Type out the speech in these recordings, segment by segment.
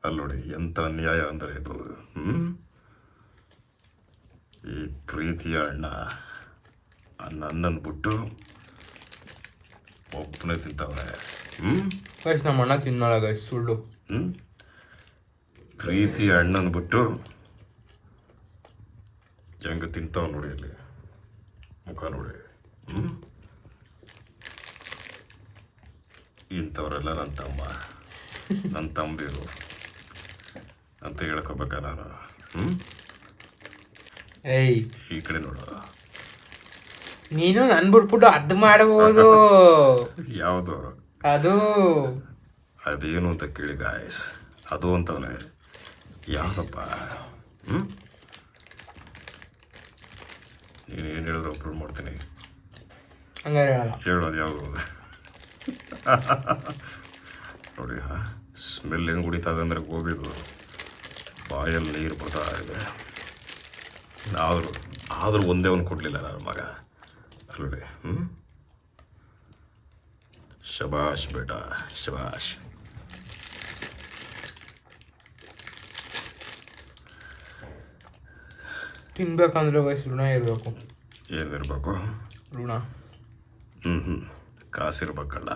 ಅಲ್ಲಿ ನೋಡಿ ಎಂಥ ಅನ್ಯಾಯ ಅಂದರೆ ಇದು. ಈ ಪ್ರೀತಿಯ ಅಣ್ಣ ನನ್ನನ್ನು ಬಿಟ್ಟು ಒಬ್ಬನೇ ತಿಂತವ್ರೆ. ಗೈಸ್ ನಮ್ಮ ಅಣ್ಣ ತಿನ್ನೋಲ್ಲ ಗೈಸ್, ಸುಳ್ಳು. ಪ್ರೀತಿಯ ಅಣ್ಣನ ಬಿಟ್ಟು ಹೆಂಗೆ ತಿಂತಾವ ನೋಡಿ, ಅಲ್ಲಿ ಮುಖ ನೋಡಿ. ಇಂಥವರೆಲ್ಲ ನನ್ನ ತಮ್ಮ, ನನ್ನ ತಂಬಿರು ಅಂತ ಹೇಳ್ಕೊಬೇಕ ನಾನು. ಏಯ್ ಈ ಕಡೆ ನೋಡು, ನೀನು ನನ್ ಬಿಟ್ಬಿಟ್ಟು ಅದ್ ಮಾಡಬಹುದು. ಯಾವುದು ಅದು ಅದೇನು ಅಂತ ಕೇಳಿ ಗಾಯಸ್, ಅದು ಅಂತವನೆ ಯಾಕಪ್ಪ. ನೀನೇನು ಹೇಳಿದ್ರು ಅಪ್ಲೋಡ್ ಮಾಡ್ತೀನಿ. ಹಂಗಾರೆ ಹೇಳಲ್ಲ, ಹೇಳೋದು ಯಾವುದು ನೋಡಿ. ಸ್ಮೆಲ್ ಹೆಂಗೆ ಕುಡಿತದೆ ಅಂದರೆ ಗೋಬಿದು ಬಾಯಲ್ಲಿ ನೀರು ಬರ್ತಾ ಇದೆ. ಆದರೂ ಒಂದೇ ಒಂದು ಕೊಡಲಿಲ್ಲ ನನ್ನ ಮಗ ಅಲ್ಲೋಡಿ. ಶಬಾಷ್ ಬೇಟ, ಶಬಾಷ್. ತಿನ್ಬೇಕಂದ್ರೆ ವಯಸ್ಸು ಋಣ ಇರಬೇಕು. ಏನಿರಬೇಕು? ಋಣ. ಕಾಸಿರ್ಬೇಕಲ್ಲ.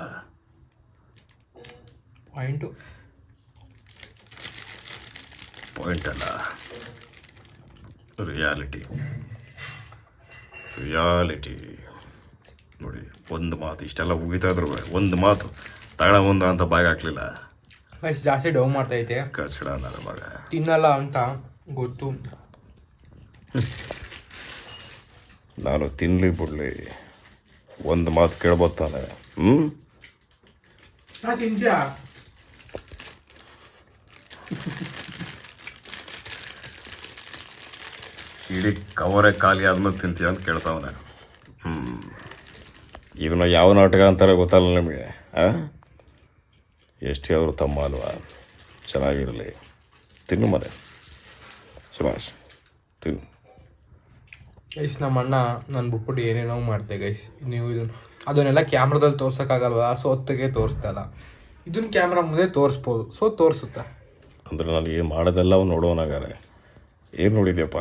ಪಾಯಿಂಟ್ ಅಲ್ಲ, ರಿಯಾಲಿಟಿ ನೋಡಿ. ಒಂದು ಮಾತು ಇಷ್ಟೆಲ್ಲ ಉಗಿತಾ ಇದ್ರು ಒಂದು ಮಾತು ತಗೊಳ ಒಂದು ಅಂತ ಬಾಯಿಗೆ ಹಾಕ್ಲಿಲ್ಲ. ವಯಸ್ಸು ಜಾಸ್ತಿ ಡೌ ಮಾಡ್ತೈತೆ. ಕಚ್ಚಡ ನನ್ನ ಮಗ ತಿನ್ನಲ್ಲ ಅಂತ ಗೊತ್ತು. ನಾನು ತಿನ್ನಲಿ ಬಿಡಲಿ ಒಂದು ಮಾತು ಕೇಳ್ಬೋದು ತಾನೆ. ಇಡೀ ಕವರೇ ಖಾಲಿ ಆದ್ಮೇಲೆ ತಿಂತೀಯ ಅಂತ ಕೇಳ್ತಾವನೆ. ಇದನ್ನ ಯಾವ ನಾಟಕ ಅಂತಾರೆ ಗೊತ್ತಲ್ಲ ನಿಮಗೆ. ಎಷ್ಟೇ ಅವರು ತಮ್ಮ ಅಲ್ವಾ, ಚೆನ್ನಾಗಿರಲಿ. ತಿನ್ನು ಮನೆ ಸುಭಾಷ್, ತಿನ್ನು. ಗೈಸ್ ನಮ್ಮ ಅಣ್ಣ ನಾನು ಬಿಟ್ಬಿಟ್ಟು ಏನೇನೋ ಮಾಡ್ತೆ ಗೈಸ್. ನೀವು ಅದನ್ನೆಲ್ಲ ಕ್ಯಾಮ್ರಾದಲ್ಲಿ ತೋರ್ಸೋಕ್ಕಾಗಲ್ವ, ಸೋತ್ತಿಗೆ ತೋರಿಸ್ತಾ ಇಲ್ಲ. ಇದನ್ನ ಕ್ಯಾಮ್ರಾ ಮುಂದೆ ತೋರಿಸ್ಬೋದು, ತೋರಿಸುತ್ತೆ. ಅಂದರೆ ನಾನು ಏನು ಮಾಡೋದೆಲ್ಲ ಅವ್ನು ನೋಡೋನಾಗಾರೆ. ಏನು ನೋಡಿದ್ಯಪ್ಪ?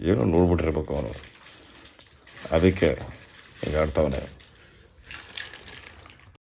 ಏನೋ ನೋಡ್ಬಿಟ್ಟಿರ್ಬೇಕು ಅವನು, ಅದಕ್ಕೆ ಈಗ ಆಡ್ತಾವನೆ.